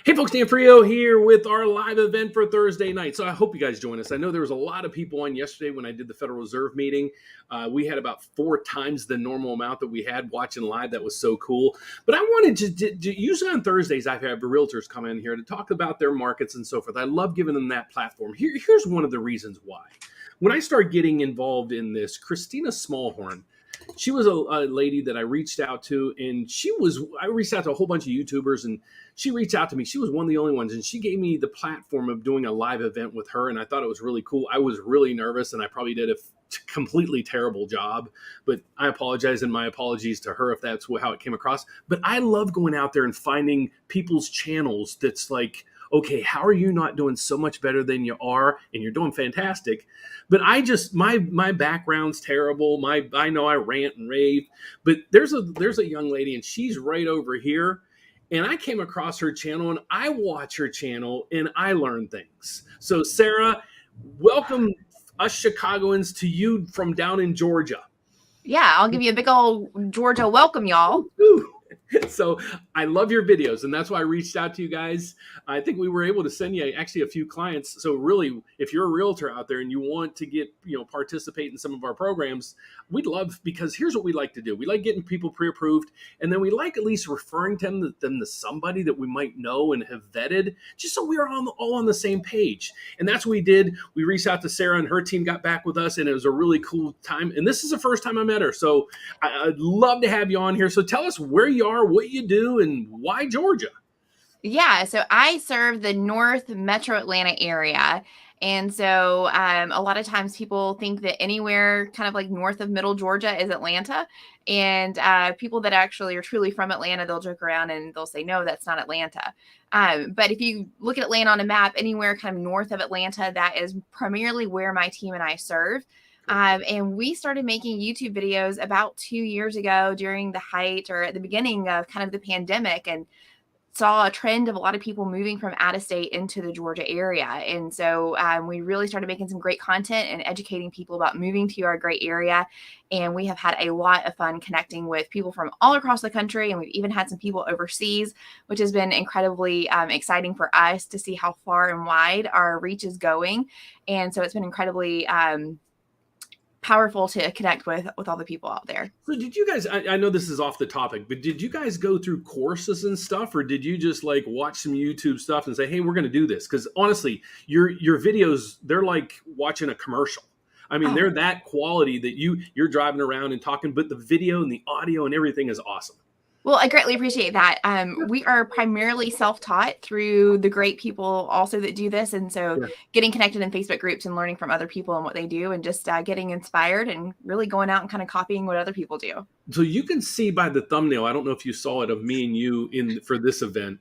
Hey folks, Dan Frio here with our live event for Thursday night. So I hope you guys join us. I know there was a lot of people on yesterday when I did the Federal Reserve meeting. We had about 4 times the normal amount that we had watching live. That was so cool. But I wanted to usually on Thursdays, I have realtors come in here to talk about their markets and so forth. I love giving them that platform. Here's one of the reasons why. When I started getting involved in this, Christina Smallhorn, she was a lady that I reached out to, and I reached out to a whole bunch of YouTubers, and she reached out to me. She was one of the only ones, and she gave me the platform of doing a live event with her, and I thought it was really cool. I was really nervous, and I probably did a completely terrible job, but I apologize, and my apologies to her if that's how it came across. But I love going out there and finding people's channels that's like, okay, how are you not doing so much better than you are? And you're doing fantastic. But my background's terrible. I know I rant and rave, but there's a young lady, and she's right over here. And I came across her channel, and I watch her channel, and I learn things. So Sarah, welcome us Chicagoans to you from down in Georgia. Yeah, I'll give you a big old Georgia welcome, y'all. Woo. So I love your videos, and that's why I reached out to you guys. I think we were able to send you actually a few clients. So really, if you're a realtor out there and you want to get, participate in some of our programs, we'd love, because here's what we like to do. We like getting people pre-approved, and then we like at least referring them to somebody that we might know and have vetted, just so we're all on the same page. And that's what we did. We reached out to Sarah, and her team got back with us, and it was a really cool time. And this is the first time I met her. So I'd love to have you on here. So tell us where you are, what you do, and why Georgia. Yeah, so I serve the North Metro Atlanta area. And so a lot of times people think that anywhere kind of like north of middle Georgia is Atlanta. And people that actually are truly from Atlanta, they'll joke around and they'll say, no, that's not Atlanta. But if you look at Atlanta on a map, anywhere kind of north of Atlanta, that is primarily where my team and I serve. And we started making YouTube videos about 2 years ago during the height or at the beginning of kind of the pandemic, and saw a trend of a lot of people moving from out of state into the Georgia area. And so we really started making some great content and educating people about moving to our great area. And we have had a lot of fun connecting with people from all across the country. And we've even had some people overseas, which has been incredibly exciting for us to see how far and wide our reach is going. And so it's been incredibly powerful to connect with all the people out there. So did you guys, I know this is off the topic, but did you guys go through courses and stuff, or did you just like watch some YouTube stuff and say, hey, we're going to do this? Because honestly, your videos, they're like watching a commercial. I mean, they're that quality that you're driving around and talking, but the video and the audio and everything is awesome. Well, I greatly appreciate that. We are primarily self-taught through the great people also that do this. And so getting connected in Facebook groups and learning from other people and what they do, and just getting inspired and really going out and kind of copying what other people do. So you can see by the thumbnail, I don't know if you saw it, of me and you for this event.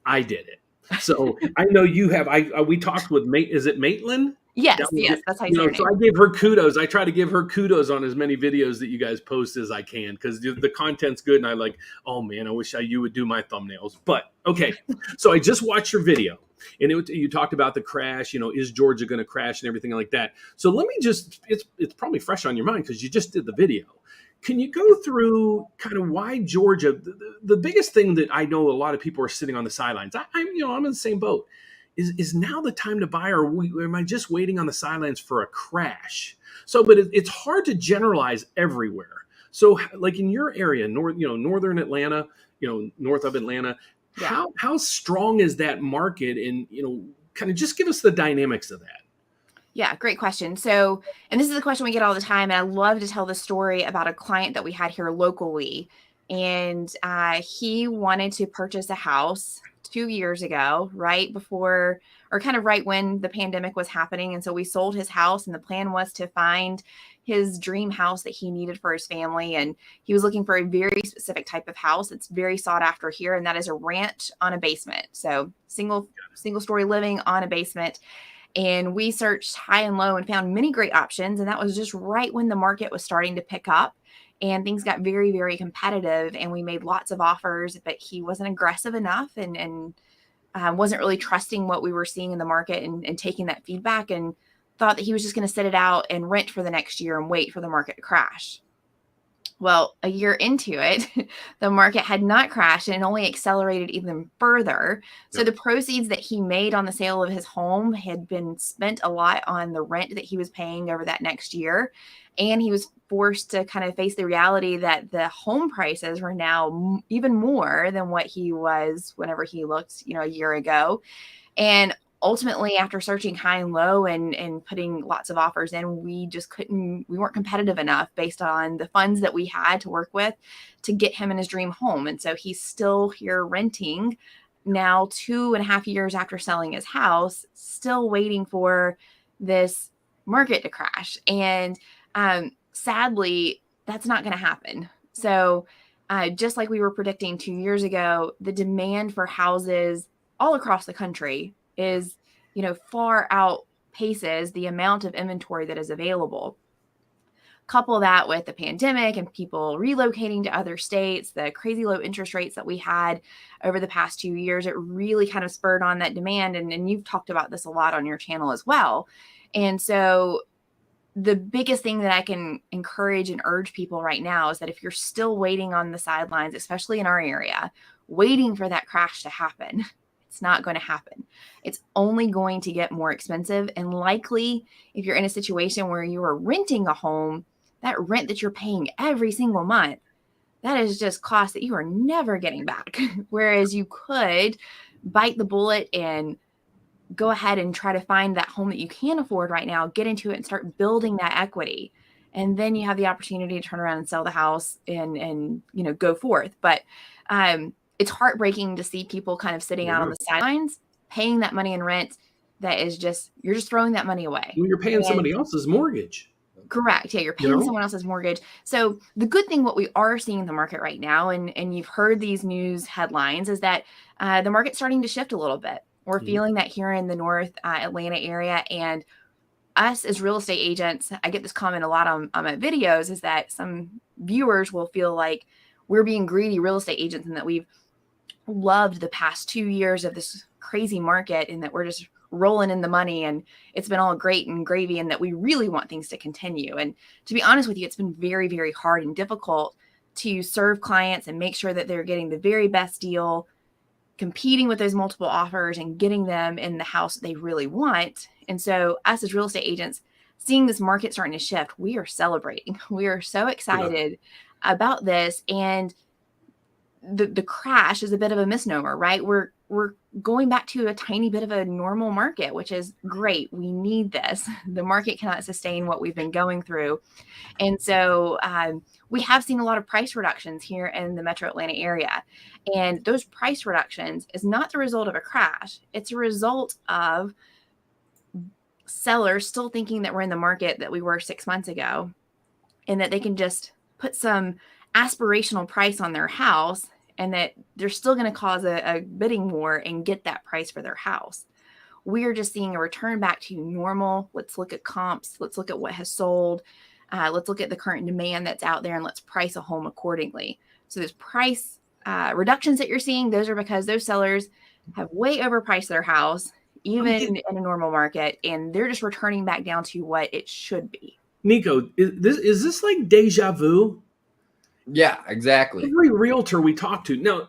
I did it. So I know you have. We talked with is it Maitland? Yes, that's how you say her name. So I gave her kudos. I try to give her kudos on as many videos that you guys post as I can, because the content's good, and I like, oh man, I wish you would do my thumbnails. But okay, so I just watched your video, and you talked about the crash. Is Georgia going to crash and everything like that? So let me it's probably fresh on your mind because you just did the video. Can you go through kind of why Georgia? The biggest thing that I know a lot of people are sitting on the sidelines. I'm in the same boat. Is now the time to buy, or am I just waiting on the sidelines for a crash? So, but it's hard to generalize everywhere. So, like in your area, northern Atlanta, north of Atlanta, how strong is that market? And kind of just give us the dynamics of that. Yeah, great question. So, and this is a question we get all the time, and I love to tell the story about a client that we had here locally. And he wanted to purchase a house 2 years ago, right before, or kind of right when the pandemic was happening. And so we sold his house, and the plan was to find his dream house that he needed for his family. And he was looking for a very specific type of house. It's very sought after here, and that is a ranch on a basement. So single story living on a basement. And we searched high and low and found many great options. And that was just right when the market was starting to pick up. And things got very, very competitive, and we made lots of offers, but he wasn't aggressive enough and wasn't really trusting what we were seeing in the market and taking that feedback, and thought that he was just going to sit it out and rent for the next year and wait for the market to crash. Well, a year into it, the market had not crashed and only accelerated even further. So Yep. the proceeds that he made on the sale of his home had been spent a lot on the rent that he was paying over that next year. And he was forced to kind of face the reality that the home prices were now even more than what he was whenever he looked, a year ago. And ultimately, after searching high and low and putting lots of offers in, we weren't competitive enough based on the funds that we had to work with to get him in his dream home. And so he's still here renting now 2.5 years after selling his house, still waiting for this market to crash. And sadly, that's not going to happen. So just like we were predicting 2 years ago, the demand for houses all across the country is, far outpaces the amount of inventory that is available. Couple that with the pandemic and people relocating to other states, the crazy low interest rates that we had over the past 2 years, it really kind of spurred on that demand. And you've talked about this a lot on your channel as well. And so the biggest thing that I can encourage and urge people right now is that if you're still waiting on the sidelines, especially in our area, waiting for that crash to happen, it's not going to happen. It's only going to get more expensive. And likely, if you're in a situation where you are renting a home, that rent that you're paying every single month, that is just cost that you are never getting back. Whereas you could bite the bullet and go ahead and try to find that home that you can afford right now, get into it and start building that equity. And then you have the opportunity to turn around and sell the house and go forth. But it's heartbreaking to see people kind of sitting out on Yeah. the sidelines, paying that money in rent. That is you're just throwing that money away. Well, you're paying And somebody else's mortgage, correct. Yeah, you're you paying know? someone else's mortgage. So the good thing, what we are seeing in the market right now, and you've heard these news headlines, is that the market's starting to shift a little bit. We're Mhm. feeling that here in the North Atlanta area. And us as real estate agents, I get this comment a lot on my videos, is that some viewers will feel like we're being greedy real estate agents and that we've loved the past 2 years of this crazy market and that we're just rolling in the money and it's been all great and gravy and that we really want things to continue. And to be honest with you, it's been very, very hard and difficult to serve clients and make sure that they're getting the very best deal, competing with those multiple offers and getting them in the house that they really want. And so us as real estate agents, seeing this market starting to shift, we are celebrating. We are so Yeah. excited about this. And the crash is a bit of a misnomer, right? We're going back to a tiny bit of a normal market, which is great. We need this. The market cannot sustain what we've been going through. And so we have seen a lot of price reductions here in the metro Atlanta area. And those price reductions is not the result of a crash. It's a result of sellers still thinking that we're in the market that we were 6 months ago and that they can just put some aspirational price on their house and that they're still going to cause a bidding war and get that price for their house. We are just seeing a return back to normal. Let's look at comps. Let's look at what has sold. Let's look at the current demand that's out there and let's price a home accordingly. So those price reductions that you're seeing, those are because those sellers have way overpriced their house, I'm even get in a normal market, and they're just returning back down to what it should be. Nico, is this like deja vu? Yeah, exactly. Every realtor we talk to now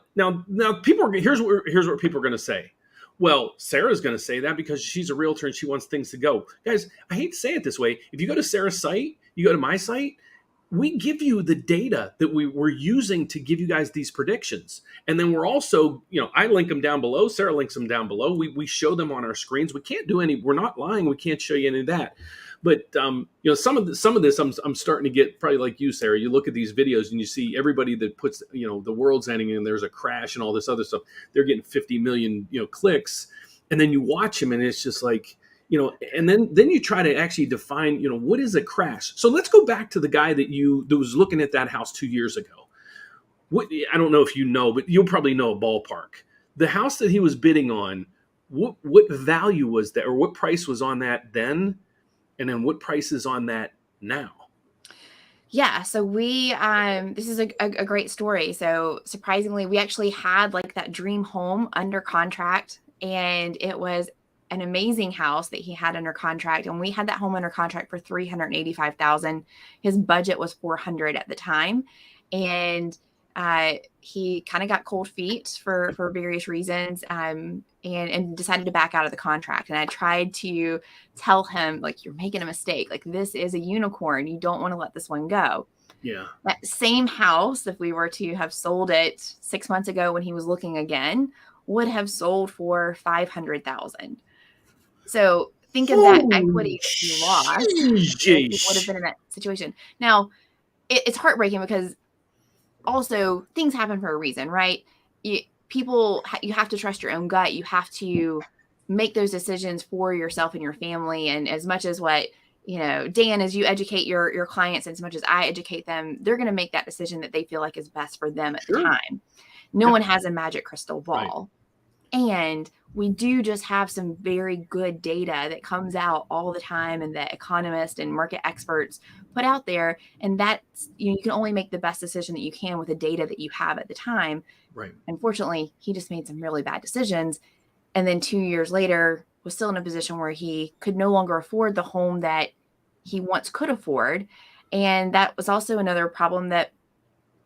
people are here's what people are going to say. Well, Sarah's going to say that because she's a realtor and she wants things to go. Guys, I hate to say it this way. If you go to Sarah's site, you go to my site, we give you the data that we're using to give you guys these predictions. And then we're also, I link them down below. Sarah links them down below. We show them on our screens. We're not lying. We can't show you any of that. But some of this, I'm starting to get probably like you, Sarah. You look at these videos and you see everybody that puts, the world's ending and there's a crash and all this other stuff. They're getting 50 million, clicks, and then you watch them and it's just like, and then you try to actually define, what is a crash. So let's go back to the guy that was looking at that house 2 years ago. I don't know if you know, but you'll probably know a ballpark. The house that he was bidding on, what value was that, or what price was on that then, and then what price is on that now? Yeah, so we this is a great story. So surprisingly, we actually had like that dream home under contract, and it was an amazing house that he had under contract, and we had that home under contract for $385,000. His budget was $400 at the time, and he kind of got cold feet for various reasons, and decided to back out of the contract. And I tried to tell him, like, you're making a mistake. Like, this is a unicorn. You don't want to let this one go. Yeah. That same house, if we were to have sold it 6 months ago when he was looking again, would have sold for $500,000. So think of that equity that you lost. He would have been in that situation. Now, it's heartbreaking because also things happen for a reason, right? You have to trust your own gut. You have to make those decisions for yourself and your family. And as much as what, Dan, as you educate your clients, and as much as I educate them, they're going to make that decision that they feel like is best for them at the time. No one has a magic crystal ball. Right. And we do just have some very good data that comes out all the time, and that economists and market experts put out there. And that's, you can only make the best decision that you can with the data that you have at the time. Right. Unfortunately, he just made some really bad decisions. And then 2 years later was still in a position where he could no longer afford the home that he once could afford. And that was also another problem that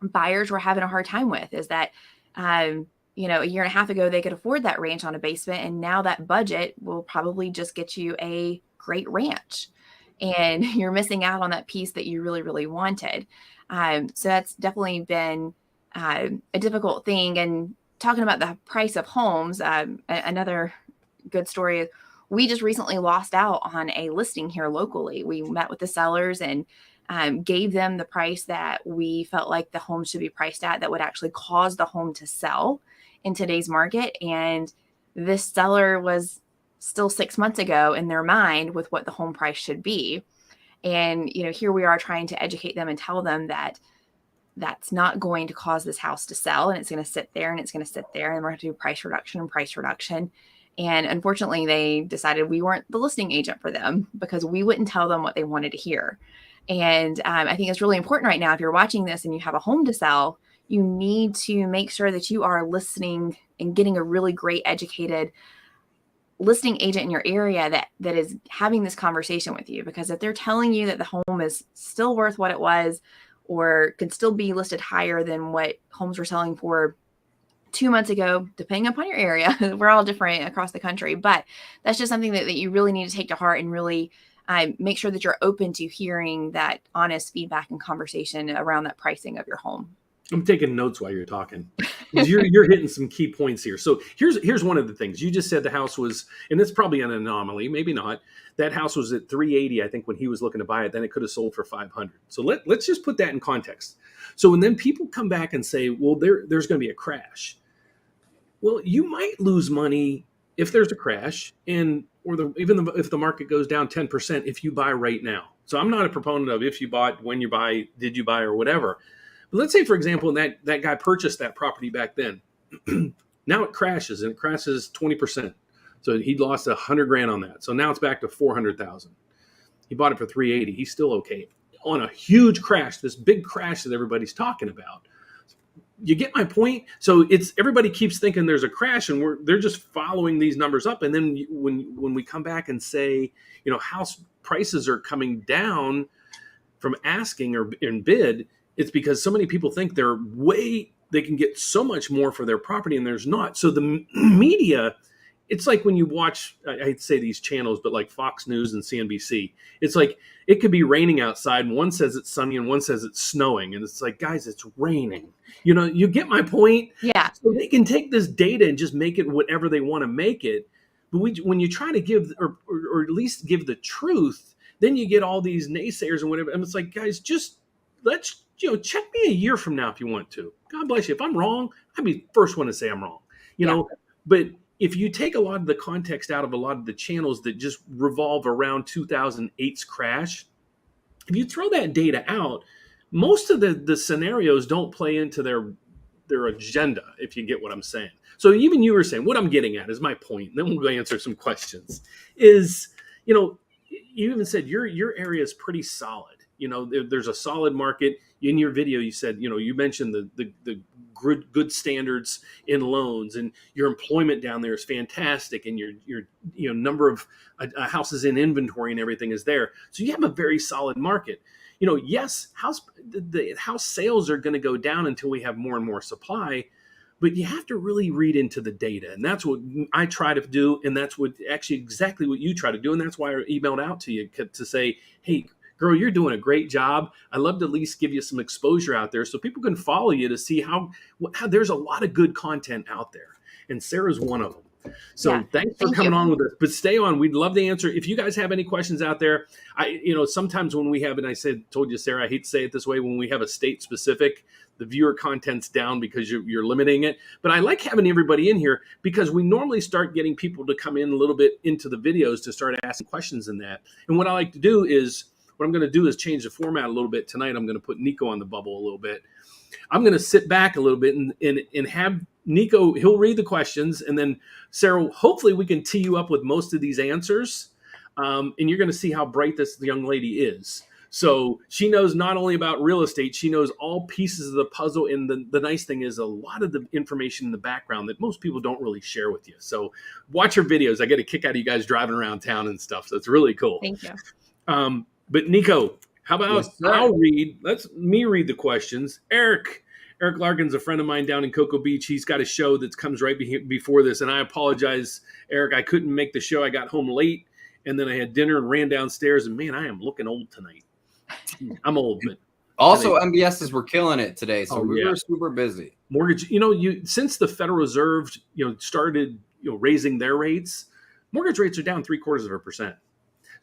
buyers were having a hard time with, is that, a year and a half ago, they could afford that ranch on a basement. And now that budget will probably just get you a great ranch. And you're missing out on that piece that you really, really wanted. So that's definitely been a difficult thing. And talking about the price of homes, another good story is we just recently lost out on a listing here locally. We met with the sellers and gave them the price that we felt like the home should be priced at, that would actually cause the home to sell in today's market. And this seller was still 6 months ago in their mind with what the home price should be. And, here we are trying to educate them and tell them that that's not going to cause this house to sell, and it's going to sit there and it's going to sit there, and we're going to do price reduction. And unfortunately, they decided we weren't the listing agent for them because we wouldn't tell them what they wanted to hear. And I think it's really important right now, if you're watching this and you have a home to sell, you need to make sure that you are listening and getting a really great educated listing agent in your area that is having this conversation with you. Because if they're telling you that the home is still worth what it was, or can still be listed higher than what homes were selling for 2 months ago, depending upon your area, we're all different across the country, but that's just something that you really need to take to heart and really make sure that you're open to hearing that honest feedback and conversation around that pricing of your home. I'm taking notes while you're talking. You're hitting some key points here. So here's one of the things. You just said the house was, and it's probably an anomaly, maybe not. That house was at 380, I think, when he was looking to buy it. Then it could have sold for 500. So let's just put that in context. So when then people come back and say, well, there's going to be a crash. Well, you might lose money if there's a crash, even if the market goes down 10% if you buy right now. So I'm not a proponent of if you bought, when you buy, did you buy, or whatever. But let's say, for example, that guy purchased that property back then. Now it crashes, and it crashes 20%. So he lost $100,000 on that. So now it's back to $400,000. He bought it for $380. He's still okay. On a huge crash, this big crash that everybody's talking about. You get my point? So everybody keeps thinking there's a crash, and they're just following these numbers up. And then when we come back and say, house prices are coming down from asking or in bid, it's because so many people think they can get so much more for their property, and there's not. So the media, it's like when you watch, I hate to say these channels, but like Fox News and CNBC, it's like it could be raining outside, and one says it's sunny and one says it's snowing. And it's like, guys, it's raining. You get my point? Yeah. So they can take this data and just make it whatever they want to make it. But when you try to give, or at least give the truth, then you get all these naysayers and whatever. And it's like, guys, just let's, check me a year from now if you want to. God bless you. If I'm wrong, I'd be the first one to say I'm wrong. But if you take a lot of the context out of a lot of the channels that just revolve around 2008's crash, if you throw that data out, most of the scenarios don't play into their agenda, if you get what I'm saying. So even you were saying, what I'm getting at is my point, and then we'll answer some questions, is, you even said your area is pretty solid. There's a solid market. in your video, you said, you mentioned the good standards in loans, and your employment down there is fantastic, and your number of houses in inventory and everything is there. So you have a very solid market. Yes, the house sales are going to go down until we have more and more supply, but you have to really read into the data. And that's what I try to do. And that's what actually exactly what you try to do. And that's why I emailed out to you to say, hey, girl, you're doing a great job. I'd love to at least give you some exposure out there so people can follow you to see how there's a lot of good content out there. And Sarah's one of them. So thanks for coming on with us, but stay on. We'd love to answer. If you guys have any questions out there, sometimes when we have, and told you, Sarah, I hate to say it this way, when we have a state specific, the viewer content's down because you're limiting it. But I like having everybody in here because we normally start getting people to come in a little bit into the videos to start asking questions in that. And what I'm going to do is change the format a little bit tonight. I'm going to put Nico on the bubble a little bit. I'm going to sit back a little bit and have Nico, he'll read the questions, and then Sarah, hopefully we can tee you up with most of these answers, and you're going to see how bright this young lady is. So she knows not only about real estate, she knows all pieces of the puzzle, and the nice thing is a lot of the information in the background that most people don't really share with you. So watch her videos. I get a kick out of you guys driving around town and stuff, so it's really cool. Thank you. But Nico, how about let me read the questions. Eric Larkin's a friend of mine down in Cocoa Beach. He's got a show that comes right before this. And I apologize, Eric. I couldn't make the show. I got home late, and then I had dinner and ran downstairs. And, man, I am looking old tonight. I'm old. But also, MBSs were killing it today, so we were super busy. Mortgage, since the Federal Reserve, started, raising their rates, mortgage rates are down 0.75%.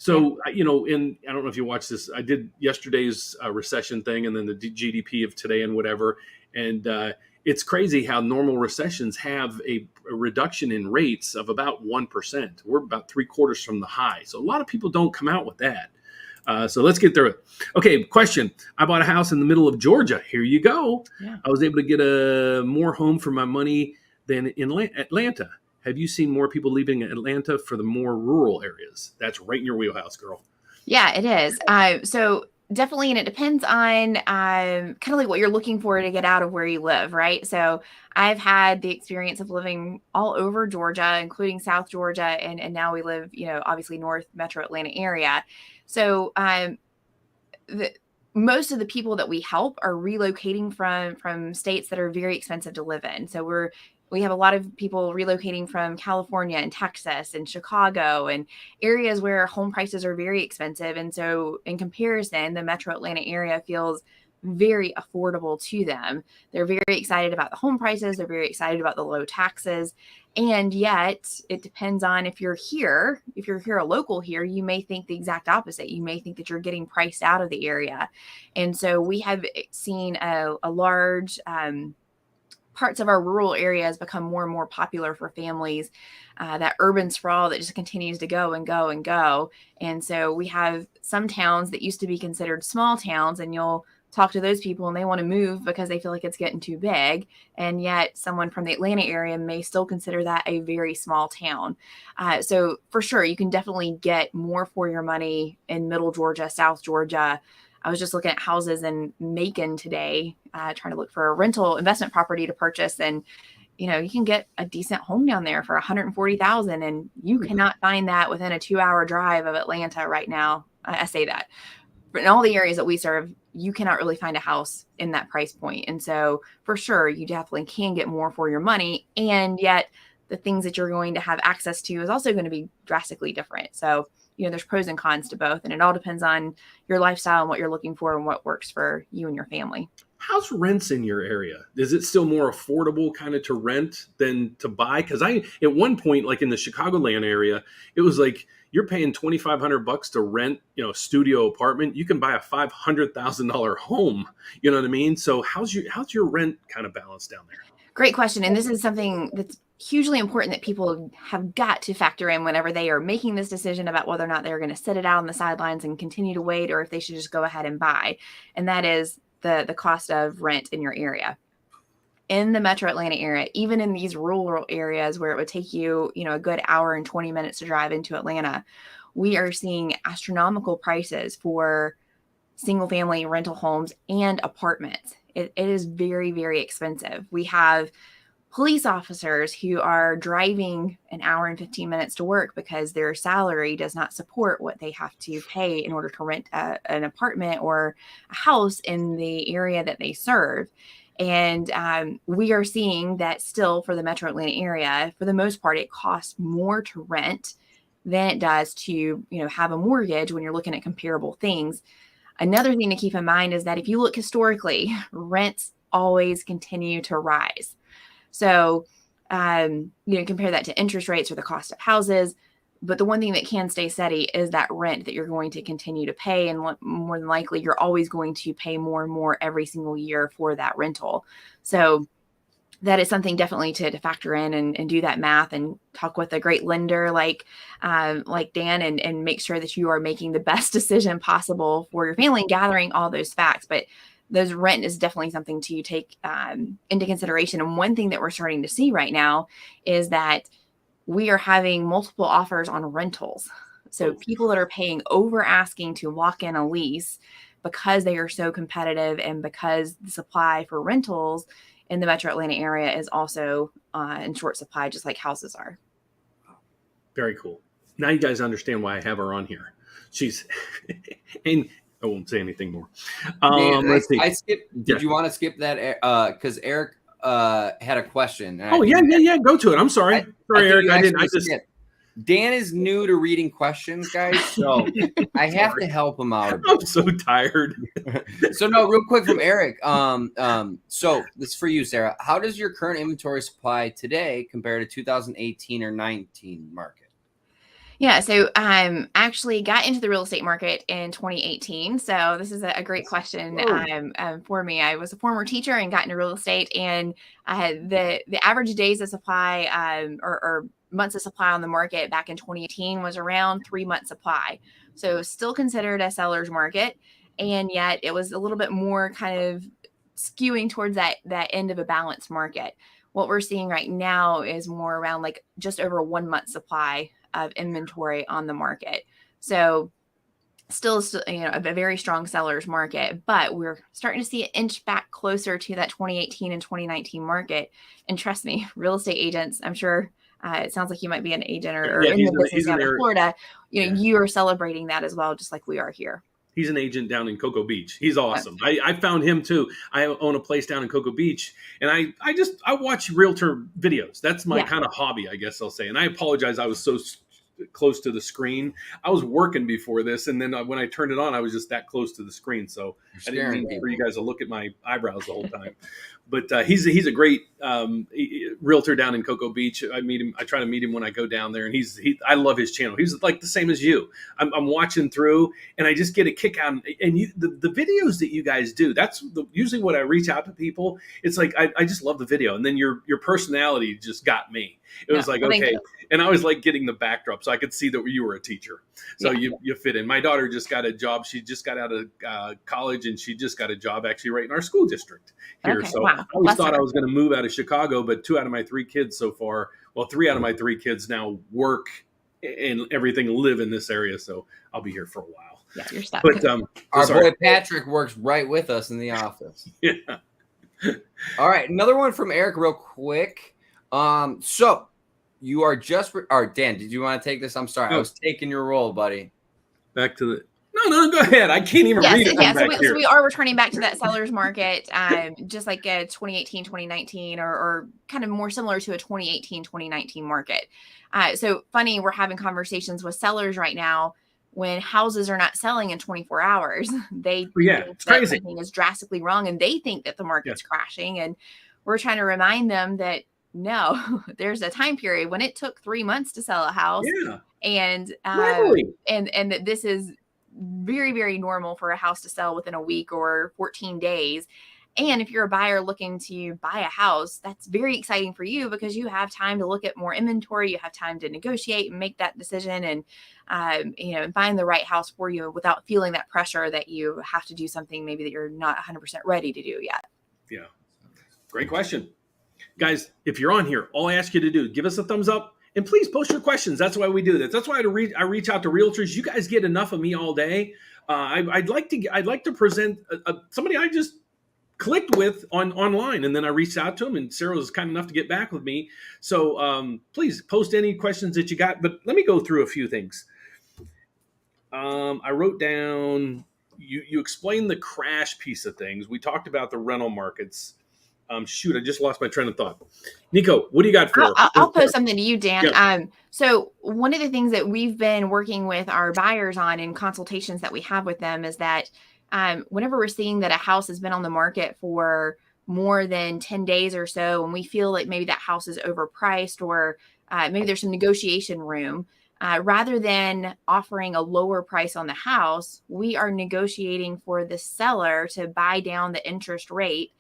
So, and I don't know if you watched this. I did yesterday's recession thing and then the GDP of today and whatever. And it's crazy how normal recessions have a reduction in rates of about 1%. We're about 3/4 from the high. So a lot of people don't come out with that. So let's get through it. Okay, question. I bought a house in the middle of Georgia. Here you go. Yeah. I was able to get more home for my money than in Atlanta. Have you seen more people leaving Atlanta for the more rural areas? That's right in your wheelhouse, girl. Yeah, it is. So definitely, and it depends on kind of like what you're looking for to get out of where you live, right? So I've had the experience of living all over Georgia, including South Georgia, and now we live, obviously North Metro Atlanta area. So most of the people that we help are relocating from states that are very expensive to live in. So we have a lot of people relocating from California and Texas and Chicago and areas where home prices are very expensive. And so in comparison, the Metro Atlanta area feels very affordable to them. They're very excited about the home prices. They're very excited about the low taxes. And yet it depends on if you're here a local here, you may think the exact opposite. You may think that you're getting priced out of the area. And so we have seen a large, parts of our rural areas become more and more popular for families, that urban sprawl that just continues to go and go and go. And so we have some towns that used to be considered small towns, and you'll talk to those people and they want to move because they feel like it's getting too big. And yet someone from the Atlanta area may still consider that a very small town. So for sure, you can definitely get more for your money in middle Georgia, South Georgia. I was just looking at houses in Macon today, trying to look for a rental investment property to purchase. And, you can get a decent home down there for $140,000, and you cannot find that within a 2-hour drive of Atlanta right now. I say that. But in all the areas that we serve, you cannot really find a house in that price point. And so for sure, you definitely can get more for your money. And yet the things that you're going to have access to is also going to be drastically different. So, there's pros and cons to both. And it all depends on your lifestyle and what you're looking for and what works for you and your family. How's rents in your area? Is it still more affordable kind of to rent than to buy? Because at one point, like in the Chicagoland area, it was like you're paying $2,500 to rent, a studio apartment. You can buy a $500,000 home. You know what I mean? So how's your rent kind of balance down there? Great question. And this is something that's hugely important that people have got to factor in whenever they are making this decision about whether or not they're going to sit it out on the sidelines and continue to wait, or if they should just go ahead and buy. And that is the cost of rent in your area. In the Metro Atlanta area, even in these rural areas where it would take you, a good hour and 20 minutes to drive into Atlanta, we are seeing astronomical prices for single family rental homes and apartments. It is very, very expensive. We have police officers who are driving an hour and 15 minutes to work because their salary does not support what they have to pay in order to rent an apartment or a house in the area that they serve. And we are seeing that still for the metro Atlanta area, for the most part, it costs more to rent than it does to, have a mortgage when you're looking at comparable things. Another thing to keep in mind is that if you look historically, rents always continue to rise. So, compare that to interest rates or the cost of houses. But the one thing that can stay steady is that rent that you're going to continue to pay. And more than likely, you're always going to pay more and more every single year for that rental. So that is something definitely to factor in and do that math and talk with a great lender like Dan and make sure that you are making the best decision possible for your family and gathering all those facts. But those rent is definitely something to take into consideration. And one thing that we're starting to see right now is that we are having multiple offers on rentals. So people that are paying over asking to lock in a lease because they are so competitive and because the supply for rentals in the metro Atlanta area is also in short supply, just like houses are. Very cool. Now you guys understand why I have her on here. She's, and I won't say anything more. Let's see. I skipped. Did you want to skip that? Because Eric had a question. Yeah. Go to it. I'm sorry. Sorry, Eric. I didn't. Dan is new to reading questions, guys, so I have to help him out. I'm so tired. So no, real quick from Eric. So this is for you, Sarah. How does your current inventory supply today compare to 2018 or 19 market? Yeah, so actually got into the real estate market in 2018. So this is a great question for me. I was a former teacher and got into real estate, and the average days of supply or months of supply on the market back in 2018 was around 3 months supply. So still considered a seller's market, and yet it was a little bit more kind of skewing towards that end of a balanced market. What we're seeing right now is more around like just over 1 month supply of inventory on the market. So still, a very strong seller's market, but we're starting to see it inch back closer to that 2018 and 2019 market. And trust me, real estate agents, I'm sure it sounds like you might be an agent or in the business down in Florida. You are celebrating that as well, just like we are here. He's an agent down in Cocoa Beach. He's awesome. I found him too. I own a place down in Cocoa Beach, and I watch realtor videos. That's my kind of hobby, I guess I'll say. And I apologize. I was so close to the screen. I was working before this, and then when I turned it on, I was just that close to the screen. So I didn't mean for you guys to look at my eyebrows the whole time. But he's a great realtor down in Cocoa Beach. I meet him. I try to meet him when I go down there, and I love his channel. He's like the same as you. I'm watching through, and I just get a kick out. And the videos that you guys do, that's usually what I reach out to people. It's like I just love the video, and then your personality just got me. It was like, okay. And I was like getting the backdrop so I could see that you were a teacher. So you fit in. My daughter just got a job. She just got out of college, and she just got a job actually right in our school district here. So I always thought I was going to move out of Chicago, but 2 out of my 3 kids so far, 3 out of my 3 kids now work and everything live in this area. So I'll be here for a while. Yeah, you're stuck. But our boy Patrick works right with us in the office. Yeah. All right. Another one from Eric real quick. So you are just Dan, did you want to take this? I'm sorry. I was taking your role, buddy. Back to the No, go ahead. I can't even read it. So we are returning back to that seller's market, just like a 2018, 2019, or kind of more similar to a 2018, 2019 market. So funny, we're having conversations with sellers right now when houses are not selling in 24 hours. They think it's crazy. Something is drastically wrong, and they think that the market's crashing. And we're trying to remind them that no, there's a time period when it took 3 months to sell a house, and that this is very, very normal for a house to sell within a week or 14 days. And if you're a buyer looking to buy a house, that's very exciting for you because you have time to look at more inventory. You have time to negotiate and make that decision and, and find the right house for you without feeling that pressure that you have to do something maybe that you're not 100% ready to do yet. Yeah. Great question. Guys, if you're on here, all I ask you to do, give us a thumbs up And please post your questions. That's why we do this. That's why I reach out to realtors. You guys get enough of me all day. I'd like to present somebody I just clicked with online, and then I reached out to him, and Sarah was kind enough to get back with me. So please post any questions that you got. But let me go through a few things. I wrote down. You explained the crash piece of things. We talked about the rental markets. Shoot, I just lost my train of thought. Nico, what do you got for? I'll post something to you, Dan. Yeah. So one of the things that we've been working with our buyers on in consultations that we have with them is that whenever we're seeing that a house has been on the market for more than 10 days or so, and we feel like maybe that house is overpriced, or maybe there's some negotiation room, rather than offering a lower price on the house, we are negotiating for the seller to buy down the interest rate.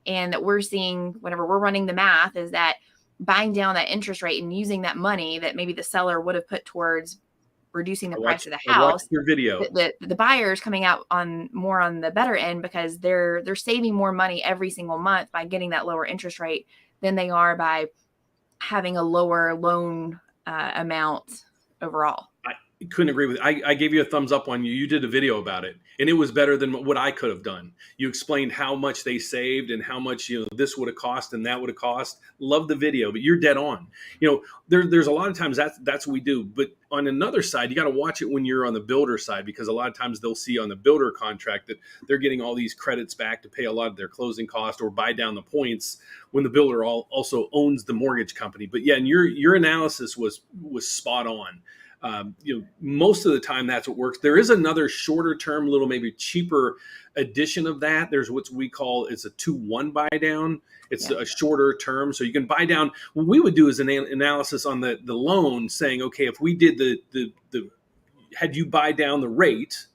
And that we're seeing, whenever we're running the math, is that buying down that interest rate and using that money that maybe the seller would have put towards reducing the price of the house. Your video. The buyers coming out on the better end, because they're saving more money every single month by getting that lower interest rate than they are by having a lower loan amount overall. I couldn't agree with it. I gave you a thumbs up on you. You did a video about it, and it was better than what I could have done. You explained how much they saved and how much this would have cost and that would have cost. Love the video, but you're dead on. There's a lot of times that's what we do. But on another side, you got to watch it when you're on the builder side, because a lot of times they'll see on the builder contract that they're getting all these credits back to pay a lot of their closing costs or buy down the points when the builder also owns the mortgage company. But yeah, and your analysis was spot on. Most of the time that's what works. There is another shorter term, little maybe cheaper edition of that. There's what we call, it's a 2-1 buy down. It's a shorter term, so you can buy down. What we would do is an analysis on the loan, saying, okay, if we did the had you buy down the rate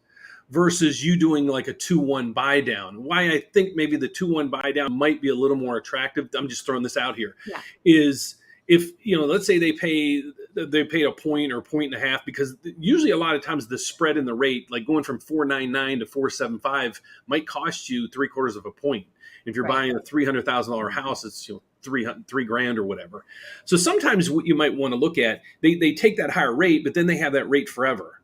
versus you doing like a 2-1 buy down. Why I think maybe the 2-1 buy down might be a little more attractive. I'm just throwing this out here. Yeah. Is if let's say they paid a point or 1.5, because usually a lot of times the spread in the rate, like going from 4.99 to 4.75, might cost you 3/4 of a point. If you're buying a $300,000 house, it's $3,000 or whatever. So sometimes what you might want to look at, they take that higher rate, but then they have that rate forever.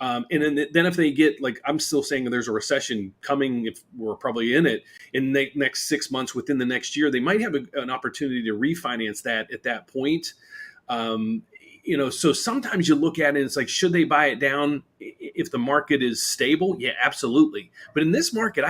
And then if they get, like, I'm still saying there's a recession coming, if we're probably in it, in the next 6 months, within the next year, they might have an opportunity to refinance that at that point. So sometimes you look at it and it's like, should they buy it down if the market is stable? Yeah, absolutely. But in this market,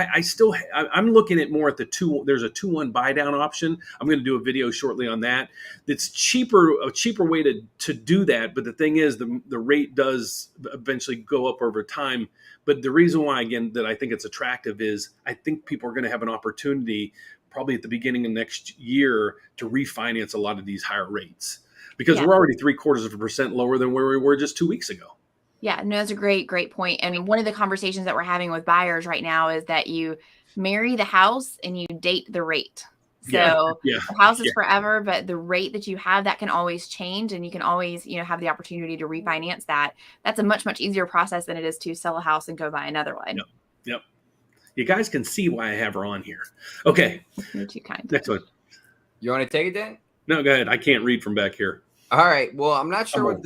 I'm looking at more at there's a 2-1 buy down option. I'm going to do a video shortly on that. That's a cheaper way to do that. But the thing is, the rate does eventually go up over time. But the reason why, again, that I think it's attractive is I think people are going to have an opportunity probably at the beginning of next year to refinance a lot of these higher rates. Because we're already 0.75% lower than where we were just 2 weeks ago. Yeah, no, that's a great point. And one of the conversations that we're having with buyers right now is that you marry the house and you date the rate. So the house is forever, but the rate that you have, that can always change, and you can always, have the opportunity to refinance that. That's a much, much easier process than it is to sell a house and go buy another one. Yep. You guys can see why I have her on here. Okay. You're too kind. Next one. You want to take it, Dan? No, go ahead. I can't read from back here. All right. Well, I'm not sure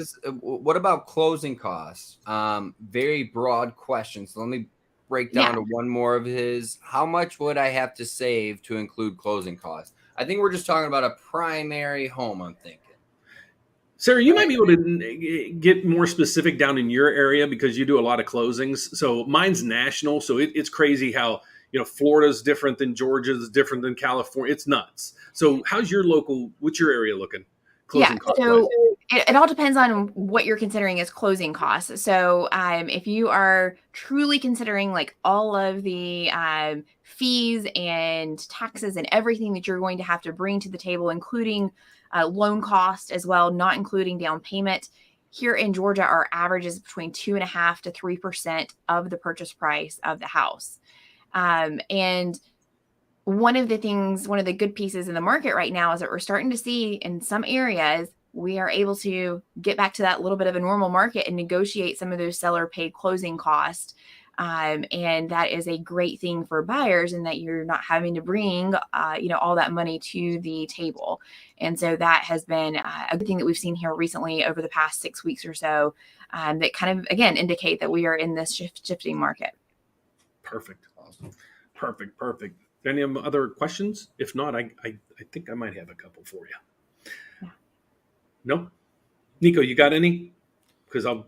what about closing costs? Very broad question. So let me break down to one more of his. How much would I have to save to include closing costs? I think we're just talking about a primary home, I'm thinking. Sarah, you might be able to get more specific down in your area because you do a lot of closings. So mine's national. So it's crazy how, Florida's different than Georgia's different than California. It's nuts. So what's your area looking? So it all depends on what you're considering as closing costs. So if you are truly considering like all of the fees and taxes and everything that you're going to have to bring to the table, including loan cost as well, not including down payment, here in Georgia, our average is between 2.5% to 3% of the purchase price of the house. And one of the good pieces in the market right now is that we're starting to see in some areas, we are able to get back to that little bit of a normal market and negotiate some of those seller paid closing costs. And that is a great thing for buyers in that you're not having to bring, all that money to the table. And so that has been a good thing that we've seen here recently over the past 6 weeks or so, that kind of, again, indicate that we are in this shifting market. Perfect. Awesome. Perfect. Any other questions? If not, I think I might have a couple for you. Yeah. No? Nico, you got any? Because I'll...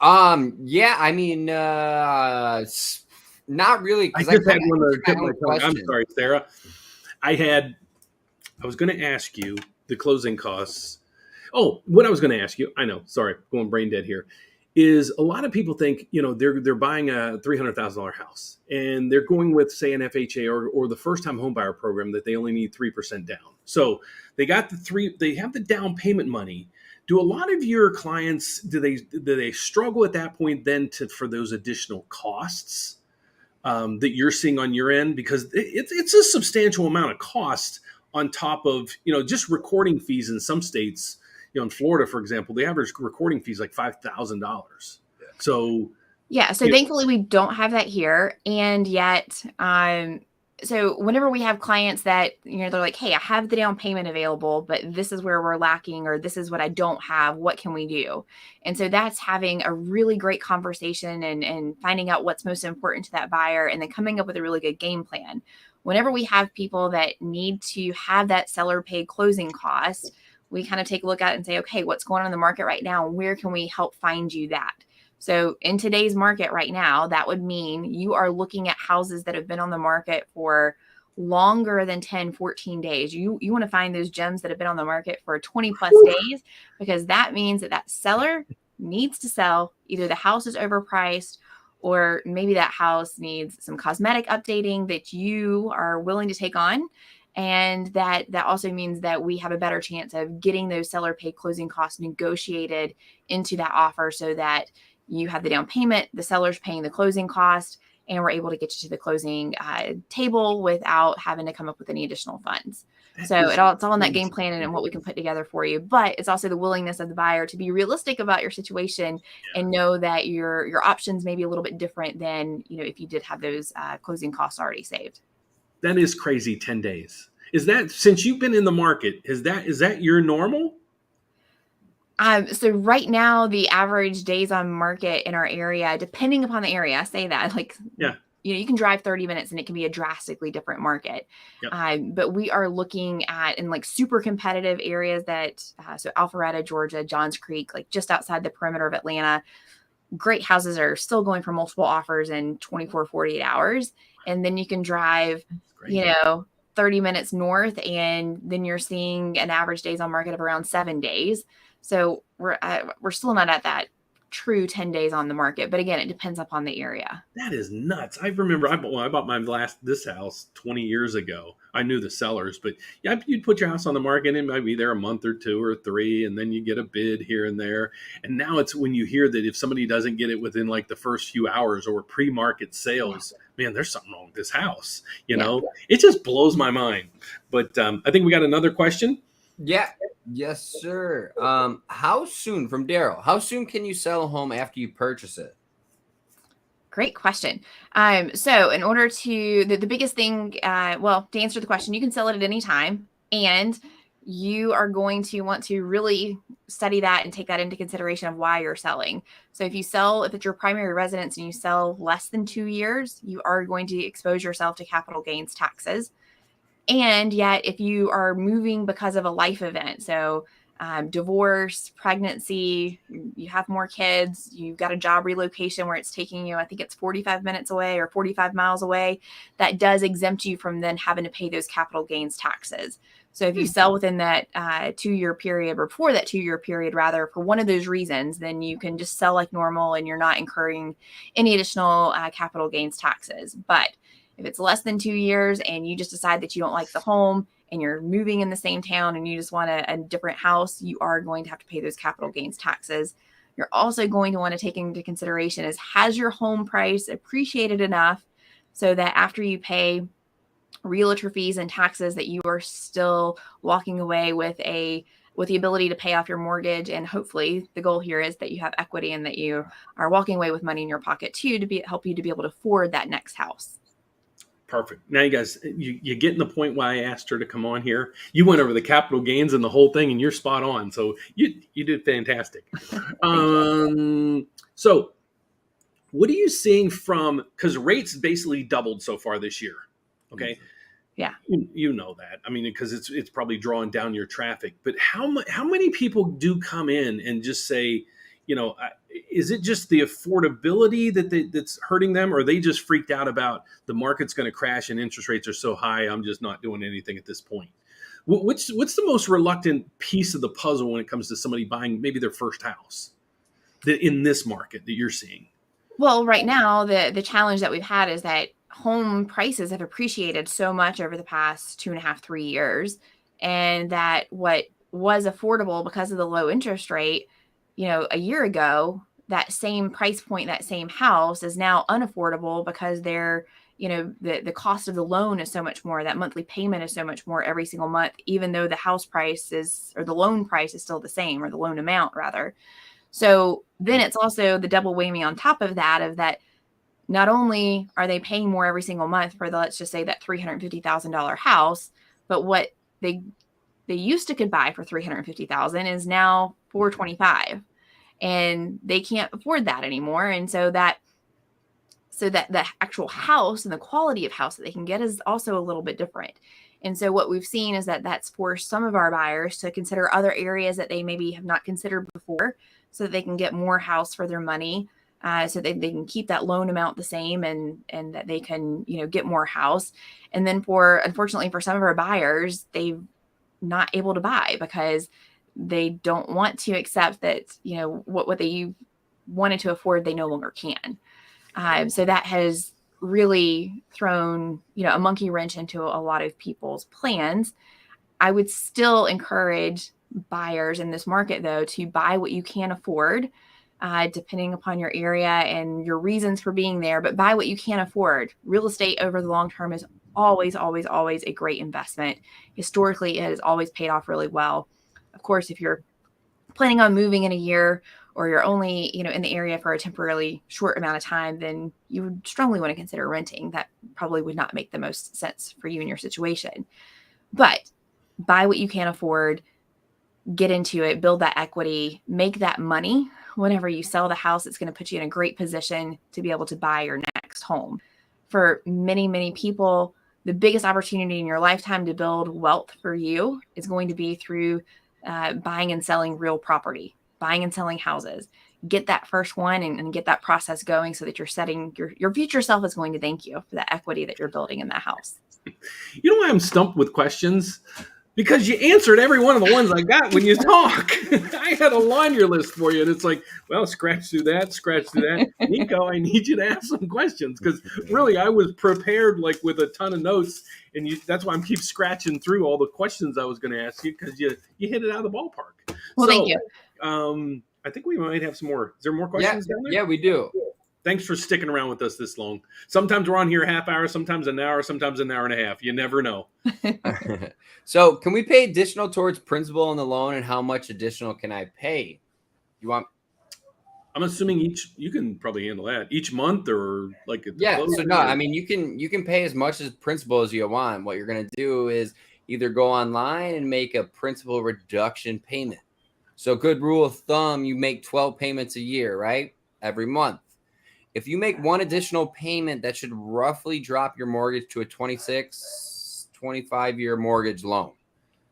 Yeah, I mean, not really. I just had one that kept my tongue. I'm sorry, Sarah. I was going to ask you the closing costs. Oh, what I was going to ask you, I know, sorry, going brain dead here, is a lot of people think, they're buying a $300,000 house and they're going with, say, an FHA or the first time homebuyer program that they only need 3% down. So they have the down payment money. Do a lot of your clients, do they struggle at that point then for those additional costs that you're seeing on your end? Because it's a substantial amount of cost on top of, just recording fees in some states. In Florida, for example, the average recording fee is like $5,000. So yeah, so thankfully we don't have that here, and yet, so whenever we have clients that, they're like, hey, I have the down payment available, but this is where we're lacking, or this is what I don't have, what can we do? And so that's having a really great conversation and finding out what's most important to that buyer, and then coming up with a really good game plan. Whenever we have people that need to have that seller paid closing cost, we kind of take a look at it and say, okay, what's going on in the market right now? And where can we help find you that? So in today's market right now, that would mean you are looking at houses that have been on the market for longer than 10, 14 days. You want to find those gems that have been on the market for 20 plus days, because that means that seller needs to sell. Either the house is overpriced, or maybe that house needs some cosmetic updating that you are willing to take on. And that also means that we have a better chance of getting those seller paid closing costs negotiated into that offer, so that you have the down payment, the seller's paying the closing cost, and we're able to get you to the closing table without having to come up with any additional funds. So it's all in that game plan and what we can put together for you. But it's also the willingness of the buyer to be realistic about your situation and know that your options may be a little bit different than, if you did have those closing costs already saved. That is crazy. 10 days. Is that, since you've been in the market, is that your normal? So right now, the average days on market in our area, depending upon the area, I say that, you can drive 30 minutes and it can be a drastically different market. Yep. But we are looking at in super competitive areas so Alpharetta, Georgia, Johns Creek, just outside the perimeter of Atlanta, great houses are still going for multiple offers in 24, 48 hours. And then you can drive, 30 minutes north, and then you're seeing an average days on market of around 7 days. So we're still not at that true 10 days on the market, but again, it depends upon the area. That is nuts. I remember I bought this house 20 years ago. I knew the sellers, but you'd put your house on the market and it might be there a month or 2 or 3, and then you get a bid here and there. And now it's when you hear that if somebody doesn't get it within the first few hours or pre-market sales, man, there's something wrong with this house. It just blows my mind. But I think we got another question. Yeah. Yes, sir. How soon, from Daryl, how soon can you sell a home after you purchase it? Great question. So in order to, the biggest thing, to answer the question, you can sell it at any time, and you are going to want to really study that and take that into consideration of why you're selling. So if it's your primary residence and you sell less than 2 years, you are going to expose yourself to capital gains taxes. And yet, if you are moving because of a life event, so divorce, pregnancy, you have more kids, you've got a job relocation where it's taking you, I think it's 45 minutes away or 45 miles away, that does exempt you from then having to pay those capital gains taxes. So if you sell within that 2-year period, or before that 2-year period, rather, for one of those reasons, then you can just sell like normal and you're not incurring any additional capital gains taxes. But if it's less than 2 years and you just decide that you don't like the home and you're moving in the same town and you just want a different house, you are going to have to pay those capital gains taxes. You're also going to want to take into consideration has your home price appreciated enough so that after you pay realtor fees and taxes that you are still walking away with with the ability to pay off your mortgage. And hopefully the goal here is that you have equity and that you are walking away with money in your pocket too, to help you to be able to afford that next house. Perfect. Now, you guys, you getting the point why I asked her to come on here. You went over the capital gains and the whole thing, and you're spot on. So you did fantastic. So what are you seeing from, because rates basically doubled so far this year. Okay. Yeah. You know that. I mean, because it's probably drawing down your traffic. But how many people do come in and just say, is it just the affordability that's hurting them, or are they just freaked out about the market's going to crash and interest rates are so high, I'm just not doing anything at this point? What's the most reluctant piece of the puzzle when it comes to somebody buying maybe their first house in this market that you're seeing? Well, right now, the challenge that we've had is that home prices have appreciated so much over the past 2.5, 3 years, and that what was affordable because of the low interest rate, a year ago, that same price point, that same house is now unaffordable because the cost of the loan is so much more. That monthly payment is so much more every single month, even though the house price or the loan price is still the same, or the loan amount rather. So then it's also the double whammy on top of that, not only are they paying more every single month for let's just say that $350,000 house, but what they used to could buy for $350,000 is now $425,000, and they can't afford that anymore. And so that the actual house and the quality of house that they can get is also a little bit different. And so what we've seen is that that's forced some of our buyers to consider other areas that they maybe have not considered before, so that they can get more house for their money, so they can keep that loan amount the same, and that they can, get more house. And then unfortunately for some of our buyers, they're not able to buy because they don't want to accept that, what they wanted to afford, they no longer can. So that has really thrown, a monkey wrench into a lot of people's plans. I would still encourage buyers in this market, though, to buy what you can afford, depending upon your area and your reasons for being there, but buy what you can afford. Real estate over the long term is always, always, always a great investment. Historically, it has always paid off really well. Of course, if you're planning on moving in a year, or you're only, in the area for a temporarily short amount of time, then you would strongly want to consider renting. That probably would not make the most sense for you in your situation. But buy what you can afford, get into it, build that equity, make that money. Whenever you sell the house, it's going to put you in a great position to be able to buy your next home. For many, many people, the biggest opportunity in your lifetime to build wealth for you is going to be through buying and selling real property, buying and selling houses. Get that first one and get that process going, so that you're setting your future self is going to thank you for the equity that you're building in that house. You know why I'm stumped with questions? Because you answered every one of the ones I got when you talk. I had a laundry list for you, and it's like, well, scratch through that. Nico, I need you to ask some questions, because really I was prepared with a ton of notes, and that's why I'm keep scratching through all the questions I was going to ask you, because you hit it out of the ballpark. Well, thank you. I think we might have some more. Is there more questions down there? Yeah, we do. Thanks for sticking around with us this long. Sometimes we're on here a half hour, sometimes an hour, sometimes an hour and a half. You never know. So can we pay additional towards principal on the loan, and how much additional can I pay? I'm assuming you can probably handle that each month, or So no, I mean, you can pay as much as principal as you want. What you're going to do is either go online and make a principal reduction payment. So good rule of thumb, you make 12 payments a year, right? Every month. If you make one additional payment, that should roughly drop your mortgage to a 25-year mortgage loan,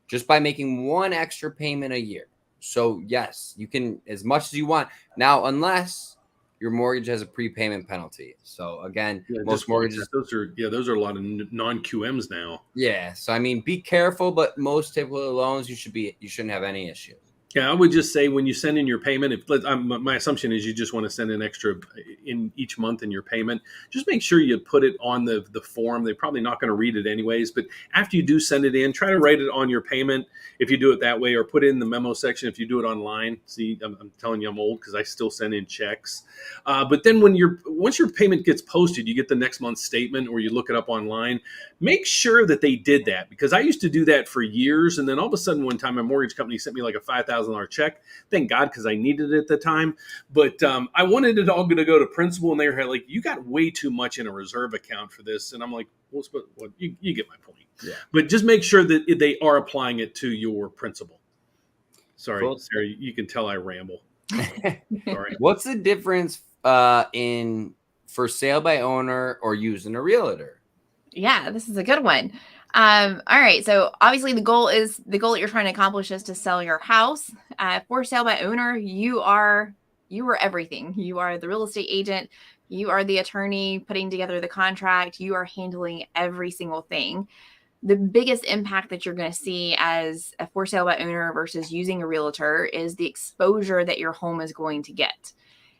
just by making one extra payment a year. So yes, you can as much as you want. Now, unless your mortgage has a prepayment penalty. So again, most mortgages, those are a lot of non-QMs now. Yeah. So I mean, be careful, but most typical loans, you shouldn't have any issue. Yeah, I would just say when you send in your payment, my assumption is you just want to send an extra in each month in your payment, just make sure you put it on the form. They're probably not going to read it anyways, but after you do send it in, try to write it on your payment if you do it that way, or put it in the memo section if you do it online. See, I'm telling you I'm old because I still send in checks. But then once your payment gets posted, you get the next month's statement or you look it up online. Make sure that they did that, because I used to do that for years, and then all of a sudden one time my mortgage company sent me like a $5,000 check. Thank God, because I needed it at the time. But I wanted it all to go to principal, and they were like, "You got way too much in a reserve account for this." And I'm like, "Well, you get my point." Yeah. But just make sure that they are applying it to your principal. Sorry, Cool. Sarah, you can tell I ramble. Sorry. What's the difference in for sale by owner or using a realtor? Yeah, this is a good one. All right. So obviously the goal that you're trying to accomplish is to sell your house. For sale by owner, you are everything. You are the real estate agent. You are the attorney putting together the contract. You are handling every single thing. The biggest impact that you're going to see as a for sale by owner versus using a realtor is the exposure that your home is going to get.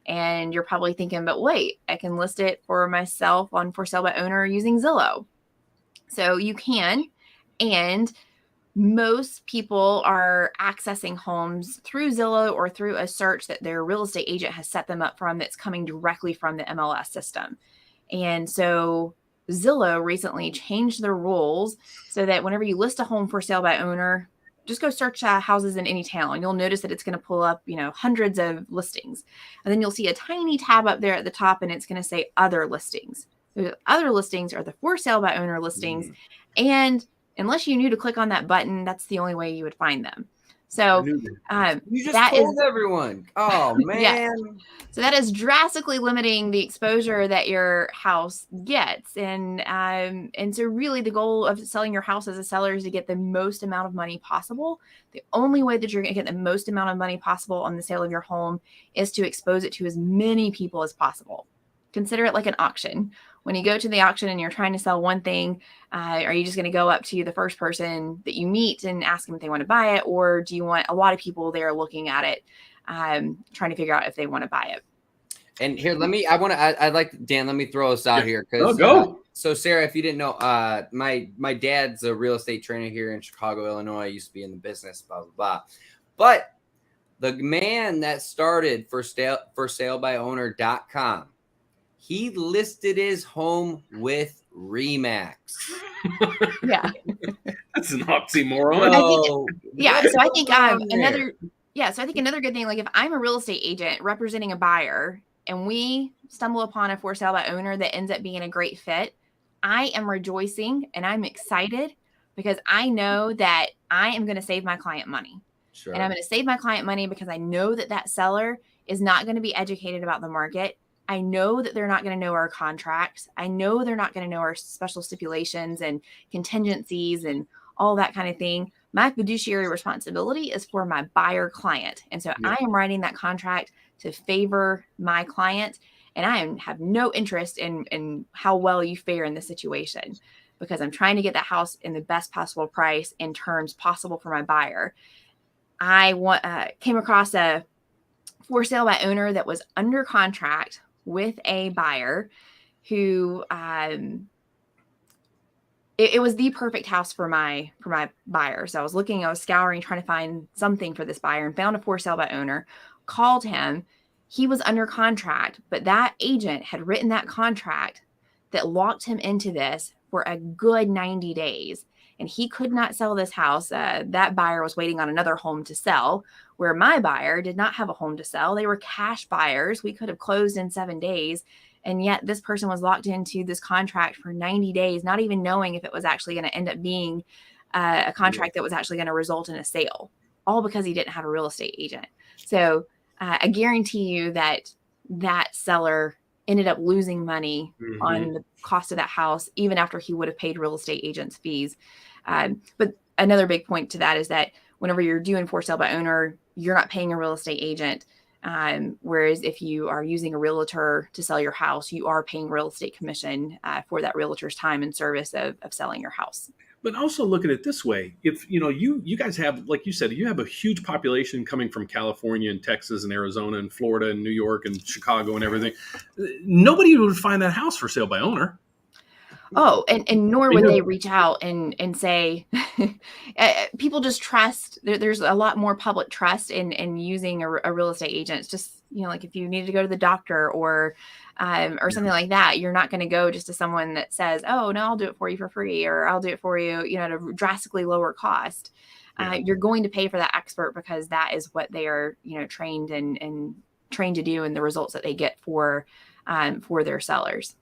And you're probably thinking, but wait, I can list it for myself on for sale by owner using Zillow. So you can. And most people are accessing homes through Zillow or through a search that their real estate agent has set them up from that's coming directly from the MLS system. And so Zillow recently changed their rules so that whenever you list a home for sale by owner, just go search houses in any town. You'll notice that it's going to pull up, hundreds of listings. And then you'll see a tiny tab up there at the top, and it's going to say other listings. The other listings are the for sale by owner listings. And unless you knew to click on that button, that's the only way you would find them. So you just told everyone. Oh man. Yeah. So that is drastically limiting the exposure that your house gets. And so really the goal of selling your house as a seller is to get the most amount of money possible. The only way that you're going to get the most amount of money possible on the sale of your home is to expose it to as many people as possible. Consider it like an auction. When you go to the auction and you're trying to sell one thing, are you just going to go up to the first person that you meet and ask them if they want to buy it? Or do you want a lot of people there looking at it, trying to figure out if they want to buy it? And here, I'd like, Dan, let me throw this out here. Go. So Sarah, if you didn't know, my dad's a real estate trainer here in Chicago, Illinois. I used to be in the business, blah, blah, blah. But the man that started for salebyowner.com, he listed his home with Remax. Yeah. That's an oxymoron. So I think another good thing, like if I'm a real estate agent representing a buyer and we stumble upon a for sale by owner that ends up being a great fit, I am rejoicing and I'm excited because I know that I am going to save my client money. Sure. And I'm going to save my client money because I know that seller is not going to be educated about the market. I know that they're not going to know our contracts. I know they're not going to know our special stipulations and contingencies and all that kind of thing. My fiduciary responsibility is for my buyer client. And so I am writing that contract to favor my client. And I have no interest in how well you fare in this situation because I'm trying to get that house in the best possible price and terms possible for my buyer. I came across a for sale by owner that was under contract with a buyer who it was the perfect house for my buyer. So I was scouring, trying to find something for this buyer and found a for sale by owner, called him. He was under contract, but that agent had written that contract that locked him into this for a good 90 days. And he could not sell this house. That buyer was waiting on another home to sell, where my buyer did not have a home to sell. They were cash buyers. We could have closed in 7 days. And yet this person was locked into this contract for 90 days, not even knowing if it was actually going to end up being a contract that was actually going to result in a sale, all because he didn't have a real estate agent. So I guarantee you that seller ended up losing money on the cost of that house, even after he would have paid real estate agents fees. But another big point to that is that whenever you're doing for sale by owner, you're not paying a real estate agent. Whereas if you are using a realtor to sell your house, you are paying real estate commission for that realtor's time and service of selling your house. But also look at it this way. If you guys have, like you said, you have a huge population coming from California and Texas and Arizona and Florida and New York and Chicago and everything. Nobody would find that house for sale by owner. Oh, and nor would they reach out and say, people just trust. There's a lot more public trust in using a real estate agent. It's just, like if you needed to go to the doctor or something like that, you're not going to go just to someone that says, oh, no, I'll do it for you for free, or I'll do it for you, at a drastically lower cost. You're going to pay for that expert because that is what they are, trained and trained to do, and the results that they get for their sellers.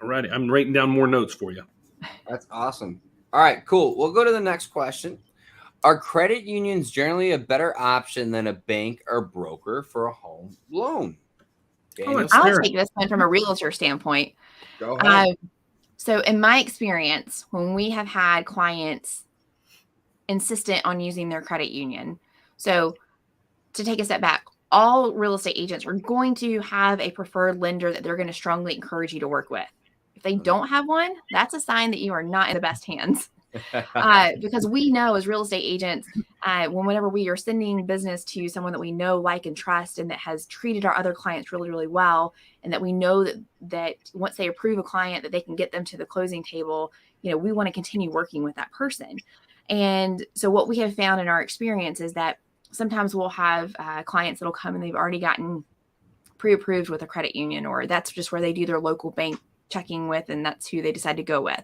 All right. I'm writing down more notes for you. That's awesome. All right, cool. We'll go to the next question. Are credit unions generally a better option than a bank or broker for a home loan? I'll take this one from a realtor standpoint. Go ahead. So in my experience, when we have had clients insistent on using their credit union, so to take a step back, all real estate agents are going to have a preferred lender that they're going to strongly encourage you to work with. If they don't have one, that's a sign that you are not in the best hands. Because we know as real estate agents, whenever we are sending business to someone that we know, like, and trust, and that has treated our other clients really, really well, and that we know that once they approve a client, that they can get them to the closing table, we want to continue working with that person. And so what we have found in our experience is that sometimes we'll have clients that'll come and they've already gotten pre-approved with a credit union, or that's just where they do their local bank checking with, and that's who they decide to go with.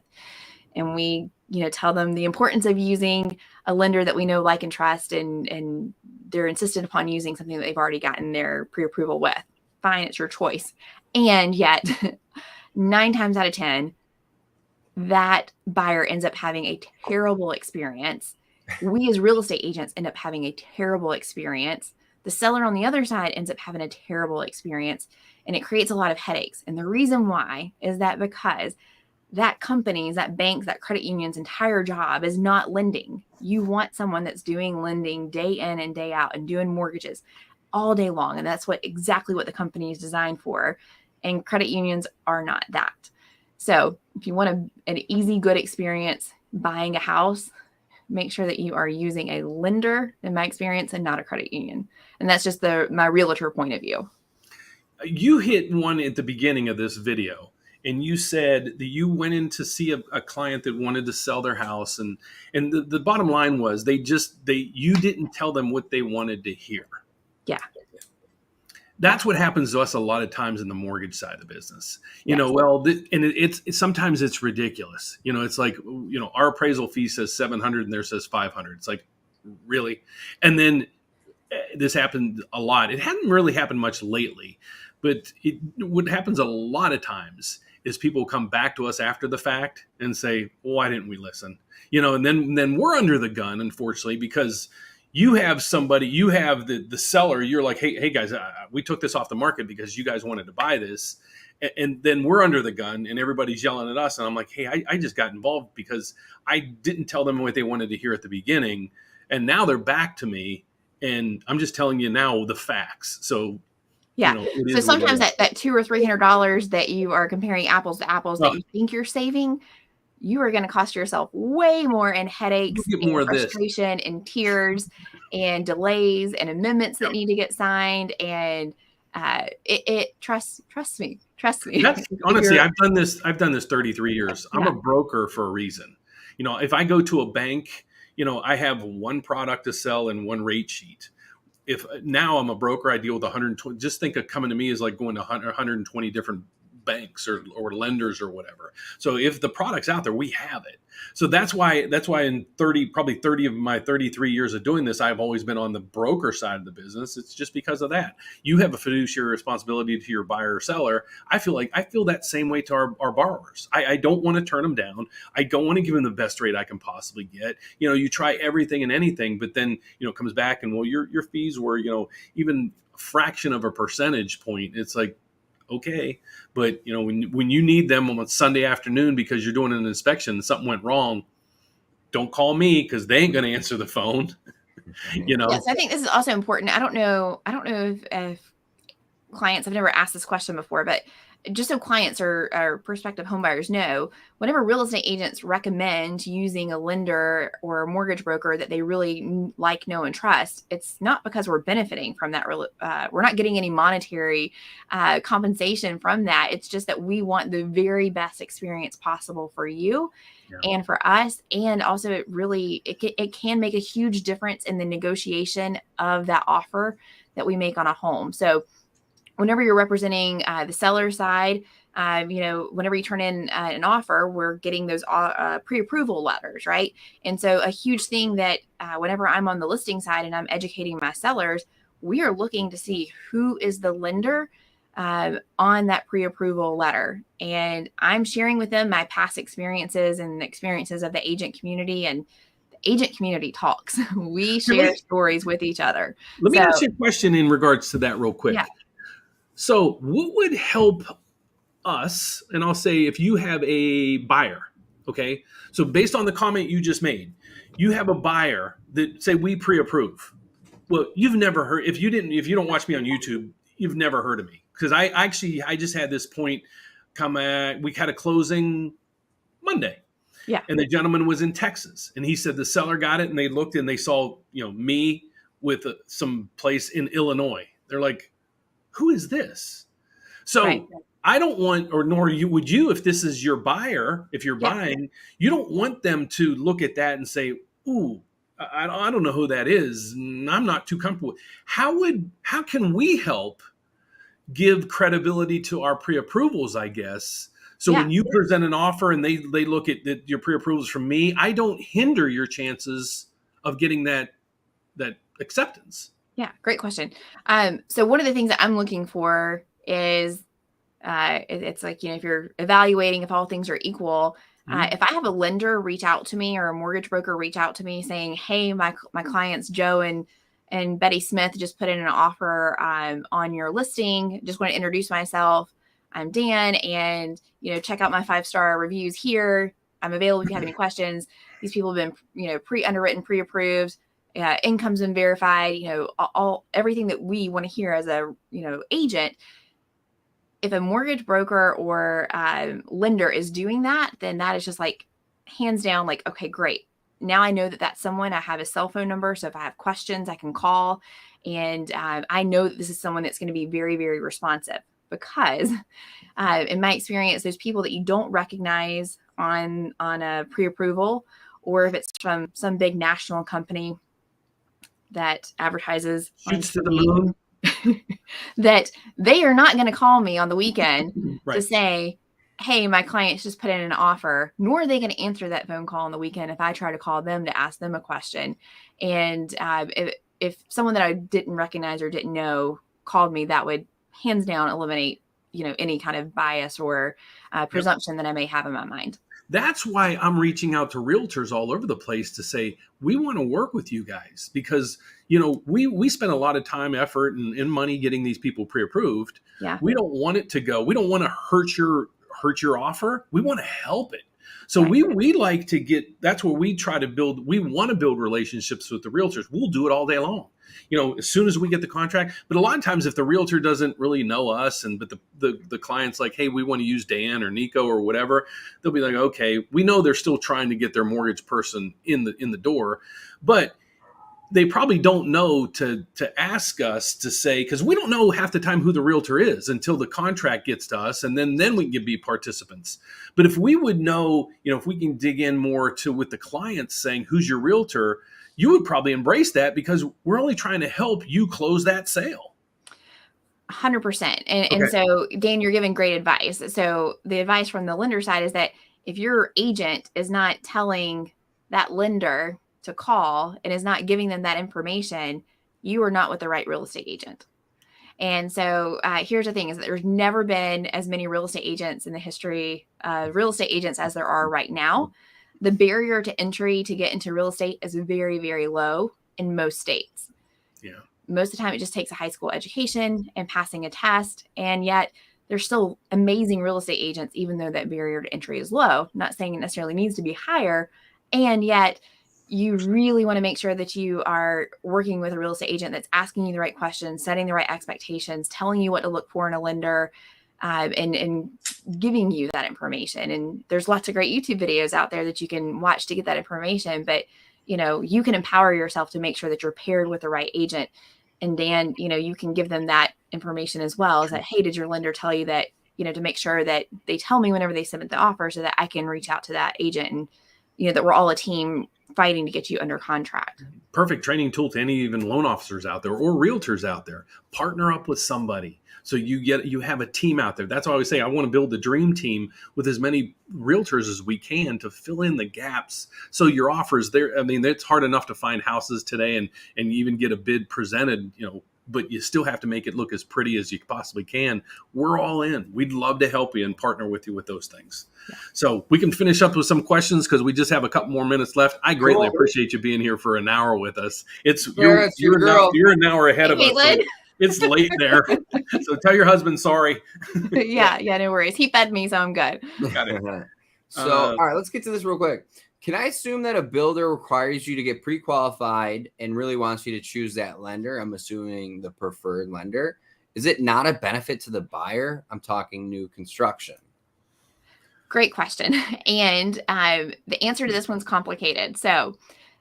And we, tell them the importance of using a lender that we know, like, and trust, and they're insistent upon using something that they've already gotten their pre-approval with. Fine, it's your choice. And yet 9 times out of 10, that buyer ends up having a terrible experience. We as real estate agents end up having a terrible experience. The seller on the other side ends up having a terrible experience, and it creates a lot of headaches. And the reason why is that because that company's, that bank's, that credit union's entire job is not lending. You want someone that's doing lending day in and day out and doing mortgages all day long. And that's exactly what the company is designed for. And credit unions are not that. So if you want an easy, good experience buying a house, make sure that you are using a lender, in my experience, and not a credit union. And that's just my realtor point of view. You hit one at the beginning of this video, and you said that you went in to see a client that wanted to sell their house. And the bottom line was you didn't tell them what they wanted to hear. Yeah. That's what happens to us a lot of times in the mortgage side of the business. Yes. It's sometimes it's ridiculous. It's like, our appraisal fee says 700 and there says 500. It's like, really? And then this happened a lot. It hadn't really happened much lately, but what happens a lot of times is people come back to us after the fact and say, well, why didn't we listen? And then we're under the gun, unfortunately, because you have the seller, you're like, hey guys, we took this off the market because you guys wanted to buy this. And then we're under the gun and everybody's yelling at us. And I'm like, hey, I just got involved because I didn't tell them what they wanted to hear at the beginning. And now they're back to me and I'm just telling you now the facts. So, yeah. So sometimes that $200 or $300 that you are comparing apples to apples that you think you're saving, you are going to cost yourself way more in headaches, and frustration, and tears, and delays, and amendments that need to get signed. And trust me. That's, honestly, I've done this 33 years. I'm a broker for a reason. If I go to a bank, I have one product to sell and one rate sheet. If now I'm a broker, I deal with 120. Just think of coming to me as like going to 120 different banks or lenders or whatever. So if the product's out there, we have it. So that's why in probably 30 of my 33 years of doing this, I've always been on the broker side of the business. It's just because of that. You have a fiduciary responsibility to your buyer or seller. I feel that same way to our borrowers. I don't want to turn them down. I don't want to give them the best rate I can possibly get. You try everything and anything, but then, it comes back and, well, your fees were, even a fraction of a percentage point. It's like, okay, but when you need them on a Sunday afternoon because you're doing an inspection and something went wrong, don't call me because they ain't going to answer the phone. Yes, I think this is also important. I don't know if clients, I've never asked this question before, but just so clients or prospective homebuyers know, whenever real estate agents recommend using a lender or a mortgage broker that they really like, know, and trust, it's not because we're benefiting from that. We're not getting any monetary compensation from that. It's just that we want the very best experience possible for you and for us. And also it can make a huge difference in the negotiation of that offer that we make on a home. So whenever you're representing the seller side, whenever you turn in an offer, we're getting those pre-approval letters, right? And so a huge thing that whenever I'm on the listing side and I'm educating my sellers, we are looking to see who is the lender on that pre-approval letter. And I'm sharing with them my past experiences and the experiences of the agent community, and the agent community talks. We share stories with each other. Let me ask you a question in regards to that real quick. Yeah. So what would help us, and I'll say if you have a buyer, okay? So based on the comment you just made, you have a buyer that say we pre-approve. Well, you've never heard, if you don't watch me on YouTube, you've never heard of me. Because I just had this point come at, we had a closing Monday. Yeah. And the gentleman was in Texas, and he said the seller got it, and they looked and they saw, me with some place in Illinois. They're like, who is this? So right. I don't want, or nor you would you, if this is your buyer, if you're buying, you don't want them to look at that and say, ooh, I don't know who that is. And I'm not too comfortable. How can we help give credibility to our pre-approvals, I guess? So when you present an offer and they look at your pre-approvals from me, I don't hinder your chances of getting that acceptance. Yeah, great question. So one of the things that I'm looking for is it's like, if you're evaluating if all things are equal, if I have a lender reach out to me or a mortgage broker reach out to me saying, hey, my clients Joe and Betty Smith just put in an offer on your listing. Just want to introduce myself. I'm Dan, and check out my 5-star reviews here. I'm available if you have any questions. These people have been pre-underwritten, pre-approved. Income's been verified, everything that we want to hear as a, agent. If a mortgage broker or lender is doing that, then that is just like hands down, like, okay, great. Now I know that that's someone. I have a cell phone number. So if I have questions, I can call. And I know that this is someone that's going to be very, very responsive, because in my experience, those people that you don't recognize on a pre-approval, or if it's from some big national company that advertises shoots to the moon, that they are not going to call me on the weekend to say, hey, my client's just put in an offer, nor are they going to answer that phone call on the weekend if I try to call them to ask them a question. And if someone that I didn't recognize or didn't know called me, that would hands down eliminate, any kind of bias or presumption that I may have in my mind. That's why I'm reaching out to realtors all over the place to say, we want to work with you guys, because, we spend a lot of time, effort, and money getting these people pre-approved. Yeah. We don't want it to go. We don't want to hurt your offer. We want to help it. So we like to get, that's where we try to build. We want to build relationships with the realtors. We'll do it all day long. As soon as we get the contract. But a lot of times if the realtor doesn't really know us, but the client's like, hey, we want to use Dan or Nico or whatever, they'll be like, okay, we know they're still trying to get their mortgage person in the door, but they probably don't know to ask us to say, because we don't know half the time who the realtor is until the contract gets to us, and then we can be participants. But if we would know, if we can dig in more to with the clients saying, who's your realtor, you would probably embrace that, because we're only trying to help you close that sale. 100%. And so, Dan, you're giving great advice. So the advice from the lender side is that if your agent is not telling that lender to call and is not giving them that information, you are not with the right real estate agent. And so here's the thing, is that there's never been as many real estate agents in the history of real estate agents as there are right now. The barrier to entry to get into real estate is very, very low in most states. Yeah. Most of the time, it just takes a high school education and passing a test. And yet there's still amazing real estate agents, even though that barrier to entry is low. I'm not saying it necessarily needs to be higher. And yet you really want to make sure that you are working with a real estate agent that's asking you the right questions, setting the right expectations, telling you what to look for in a lender, and giving you that information. And there's lots of great YouTube videos out there that you can watch to get that information. But, you can empower yourself to make sure that you're paired with the right agent. And Dan, you can give them that information as well. Is that, hey, did your lender tell you that, to make sure that they tell me whenever they submit the offer so that I can reach out to that agent and, that we're all a team fighting to get you under contract. Perfect training tool to any even loan officers out there or realtors out there. Partner up with somebody. So you have a team out there. That's why I always say I want to build the dream team with as many realtors as we can to fill in the gaps. So your offers there, it's hard enough to find houses today and even get a bid presented, but you still have to make it look as pretty as you possibly can. We're all in. We'd love to help you and partner with you with those things. Yeah. So we can finish up with some questions because we just have a couple more minutes left. I greatly appreciate you being here for an hour with us. You're an hour ahead of us. So it's late there. So tell your husband sorry. Yeah, no worries. He fed me, so I'm good. Got it. So, all right, let's get to this real quick. Can I assume that a builder requires you to get pre-qualified and really wants you to choose that lender? I'm assuming the preferred lender. Is it not a benefit to the buyer? I'm talking new construction. Great question. And the answer to this one's complicated. So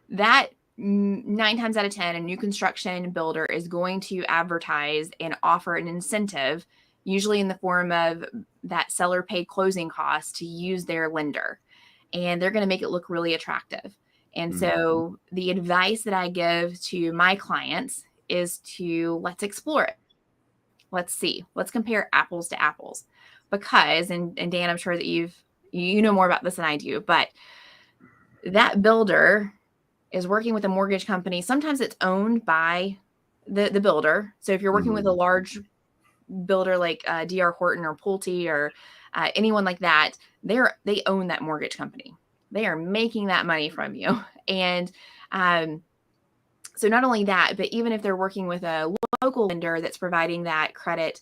that 9 times out of 10, a new construction builder is going to advertise and offer an incentive, usually in the form of that seller paid closing costs, to use their lender. And they're going to make it look really attractive. And so the advice that I give to my clients is to let's explore it. Let's see. Let's compare apples to apples. Because, and Dan, I'm sure that you know more about this than I do, but that builder is working with a mortgage company. Sometimes it's owned by the builder. So if you're working with a large builder like D.R. Horton or Pulte or anyone like that, they own that mortgage company. They are making that money from you. And so not only that, but even if they're working with a local lender that's providing that credit,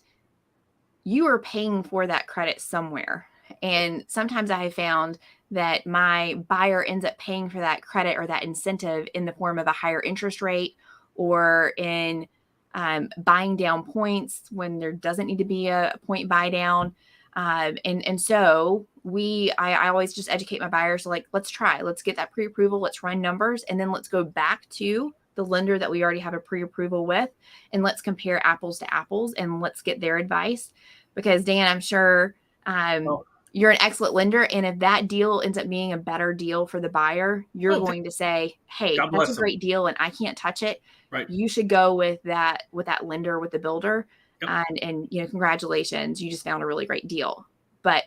you are paying for that credit somewhere. And sometimes I have found that my buyer ends up paying for that credit or that incentive in the form of a higher interest rate or in buying down points when there doesn't need to be a point buy down. And so I always just educate my buyers. So let's get that pre-approval. Let's run numbers. And then let's go back to the lender that we already have a pre-approval with. And let's compare apples to apples and let's get their advice. Because Dan, I'm sure you're an excellent lender. And if that deal ends up being a better deal for the buyer, you're going to say, hey, that's a great deal and I can't touch it. Right. You should go with that lender, with the builder. Yep. And congratulations, you just found a really great deal. But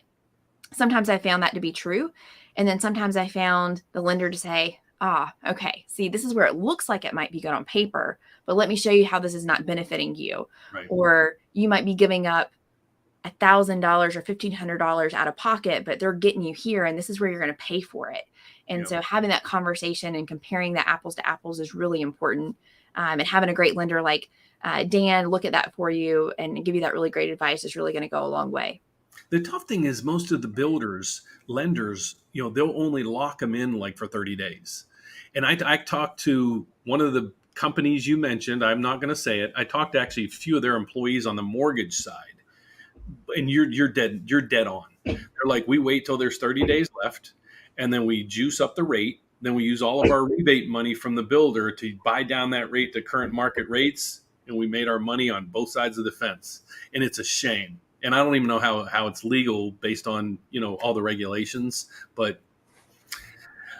sometimes I found that to be true. And then sometimes I found the lender to say, okay, see, this is where it looks like it might be good on paper, but let me show you how this is not benefiting you. Right. Or you might be giving up $1,000 or $1,500 out of pocket, but they're getting you here, and this is where you're going to pay for it. And so having that conversation and comparing the apples to apples is really important. And having a great lender like Dan look at that for you and give you that really great advice is really going to go a long way. The tough thing is most of the lenders, they'll only lock them in for 30 days. And I talked to one of the companies you mentioned. I'm not going to say it. I talked to actually a few of their employees on the mortgage side. And you're dead on. They're like, we wait till there's 30 days left, and then we juice up the rate. Then we use all of our rebate money from the builder to buy down that rate to current market rates, and we made our money on both sides of the fence. And it's a shame. And I don't even know how it's legal based on all the regulations, but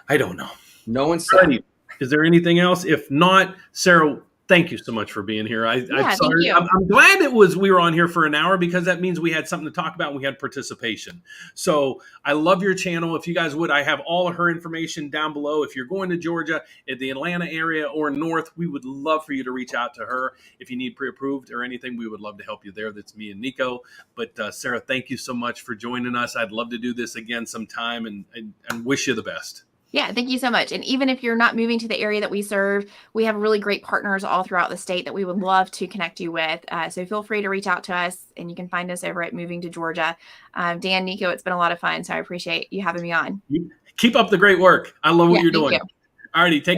I don't know. No one's saying. Is there anything else? If not, Sarah, thank you so much for being here. I'm glad we were on here for an hour because that means we had something to talk about and we had participation. So I love your channel. If you guys would, I have all of her information down below. If you're going to Georgia, in the Atlanta area or north, we would love for you to reach out to her. If you need pre-approved or anything, we would love to help you there. That's me and Nico. But Sarah, thank you so much for joining us. I'd love to do this again sometime and wish you the best. Yeah, thank you so much. And even if you're not moving to the area that we serve, we have really great partners all throughout the state that we would love to connect you with. So feel free to reach out to us, and you can find us over at Moving to Georgia. Dan, Nico, it's been a lot of fun, so I appreciate you having me on. Keep up the great work. I love what you're doing. You. All righty, take care.